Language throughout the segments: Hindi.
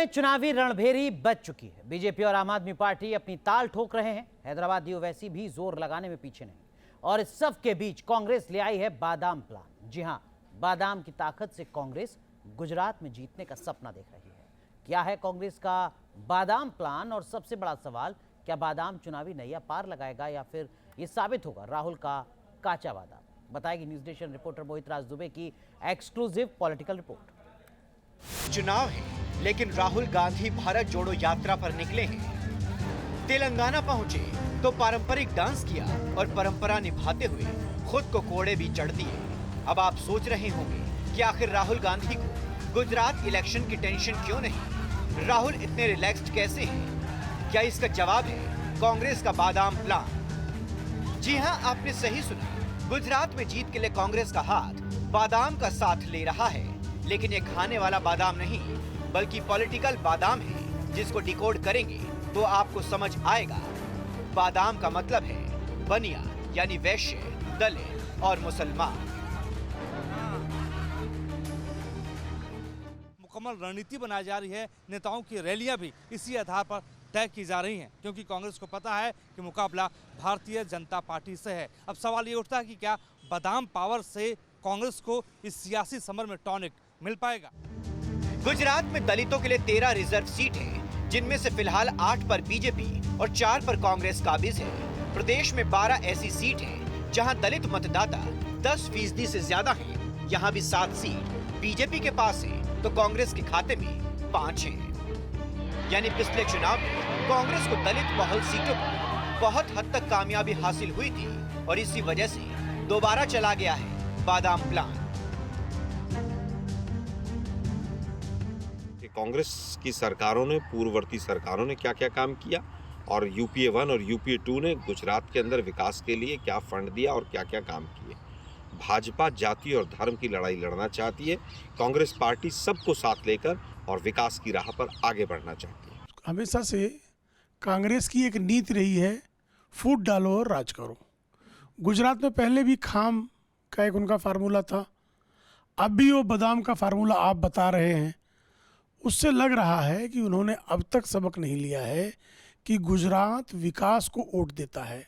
चुनावी रणभेरी बज चुकी है। बीजेपी और आम आदमी पार्टी अपनी ताल ठोक रहे हैं। हैदराबादी ओवैसी भी जोर लगाने में पीछे नहीं। और इस सब के बीच कांग्रेस ले आई है बादाम प्लान। जी हां, बादाम की ताकत से कांग्रेस गुजरात में जीतने का सपना देख रही है। क्या है कांग्रेस का बादाम प्लान? और सबसे बड़ा सवाल, क्या बादाम चुनावी नैया पार लगाएगा या फिर यह साबित होगा राहुल का काचा बादाम? बताएगी न्यूज नेशन रिपोर्टर मोहित राज दुबे की एक्सक्लूसिव पॉलिटिकल रिपोर्ट। चुनाव है, लेकिन राहुल गांधी भारत जोड़ो यात्रा पर निकले हैं। तेलंगाना पहुंचे तो पारंपरिक डांस किया और परंपरा निभाते हुए खुद को कोड़े भी चढ़ दिए। अब आप सोच रहे होंगे कि आखिर राहुल गांधी को गुजरात इलेक्शन की टेंशन क्यों नहीं? राहुल इतने रिलैक्स्ड कैसे हैं? क्या इसका जवाब है कांग्रेस का बादाम प्लान? जी हां, आपने सही सुना। गुजरात में जीत के लिए कांग्रेस का हाथ बादाम का साथ ले रहा है, लेकिन ये खाने वाला बादाम नहीं बल्कि पॉलिटिकल बादाम है, जिसको डिकोड करेंगे तो आपको समझ आएगा। बादाम का मतलब है बनिया, यानी वैश्य, दलित और मुसलमान। मुकम्मल रणनीति बनाई जा रही है। नेताओं की रैलियां भी इसी आधार पर तय की जा रही हैं, क्योंकि कांग्रेस को पता है कि मुकाबला भारतीय जनता पार्टी से है। अब सवाल ये उठता है कि क्या बादाम पावर से कांग्रेस को इस सियासी समर में टॉनिक मिल पाएगा? गुजरात में दलितों के लिए 13 रिजर्व सीट है, जिनमें से फिलहाल 8 पर बीजेपी और 4 पर कांग्रेस काबिज है। प्रदेश में 12 ऐसी सीट है जहां दलित मतदाता 10% से ज्यादा हैं। यहां भी 7 सीट बीजेपी के पास है तो कांग्रेस के खाते में 5 है। यानी पिछले चुनाव में कांग्रेस को दलित बहुल सीटों पर बहुत हद तक कामयाबी हासिल हुई थी और इसी वजह से दोबारा चला गया है बादाम प्लान। कांग्रेस की सरकारों ने, पूर्ववर्ती सरकारों ने क्या क्या काम किया और यूपीए 1 और यूपीए 2 ने गुजरात के अंदर विकास के लिए क्या फंड दिया और क्या क्या काम किए। भाजपा जाति और धर्म की लड़ाई लड़ना चाहती है। कांग्रेस पार्टी सबको साथ लेकर और विकास की राह पर आगे बढ़ना चाहती है। हमेशा से कांग्रेस की एक नीति रही है, फूट डालो और राज करो। गुजरात में पहले भी खाम का एक उनका फार्मूला था, अब भी वो बादाम का फार्मूला आप बता रहे हैं। उससे लग रहा है कि उन्होंने अब तक सबक नहीं लिया है कि गुजरात विकास को वोट देता है।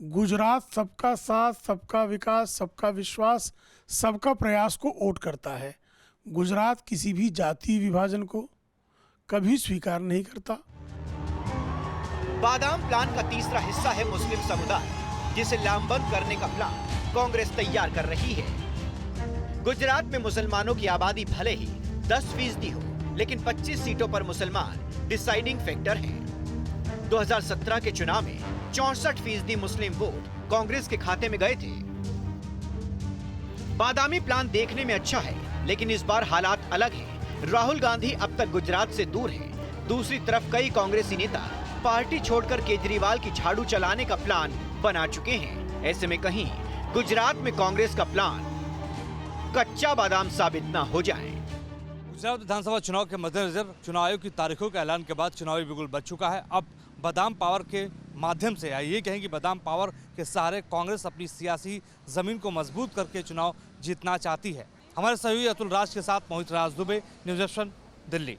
गुजरात सबका साथ, सबका विकास, सबका विश्वास, सबका प्रयास को वोट करता है। गुजरात किसी भी जातीय विभाजन को कभी स्वीकार नहीं करता। बादाम प्लान का तीसरा हिस्सा है मुस्लिम समुदाय, जिसे लामबंद करने का प्लान कांग्रेस तैयार कर रही है। गुजरात में मुसलमानों की आबादी भले ही 10% हो, लेकिन 25 सीटों पर मुसलमान डिसाइडिंग फैक्टर हैं। 2017 के चुनाव में 64% मुस्लिम वोट कांग्रेस के खाते में गए थे। बादामी प्लान देखने में अच्छा है, लेकिन इस बार हालात अलग हैं। राहुल गांधी अब तक गुजरात से दूर हैं। दूसरी तरफ कई कांग्रेसी नेता पार्टी छोड़कर केजरीवाल की झाड़ू चलाने का प्लान बना चुके हैं। ऐसे में कहीं गुजरात में कांग्रेस का प्लान कच्चा बादाम साबित न हो जाए। गुजरात विधानसभा चुनाव के मद्देनजर चुनाव आयोग की तारीखों के ऐलान के बाद चुनावी बिगुल बज चुका है। अब बादाम पावर के माध्यम से, ये कहें कि बादाम पावर के सहारे कांग्रेस अपनी सियासी जमीन को मजबूत करके चुनाव जीतना चाहती है। हमारे सहयोगी अतुल राज के साथ मोहित राज दुबे, न्यूज नेशन, दिल्ली।